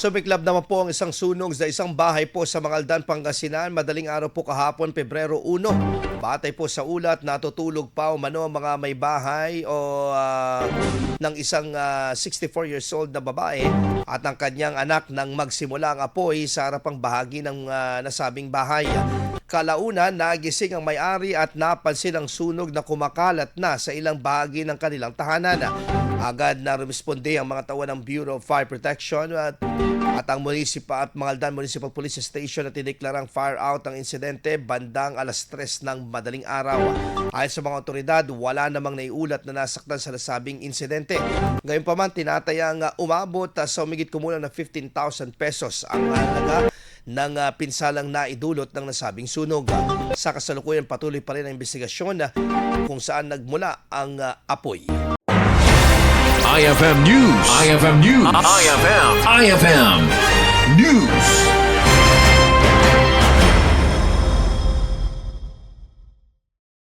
Sumiklab naman po ang isang sunog sa isang bahay po sa Mangaldan, Pangasinan. Madaling araw po kahapon, Pebrero 1. Batay po sa ulat, natutulog pa umano ang mga may bahay ng isang 64 years old na babae at ang kanyang anak nang magsimula ang apoy sa harapang bahagi ng nasabing bahay. Kalaunan, nagising ang may-ari at napansin ang sunog na kumakalat na sa ilang bahagi ng kanilang tahanan. Agad na rumisponde ang mga tauhan ng Bureau of Fire Protection at ang Mangaldan Municipal Police Station na tineklarang fire out ang insidente bandang 3:00 ng madaling araw. Ayon sa mga otoridad, wala namang naiulat na nasaktan sa nasabing insidente. Gayunpaman, tinatayang umabot sa humigit kumulang na 15,000 pesos ang halaga ng pinsalang naidulot ng nasabing sunog. Sa kasalukuyan, patuloy pa rin ang investigasyon kung saan nagmula ang apoy. IFM News. IFM News. IFM.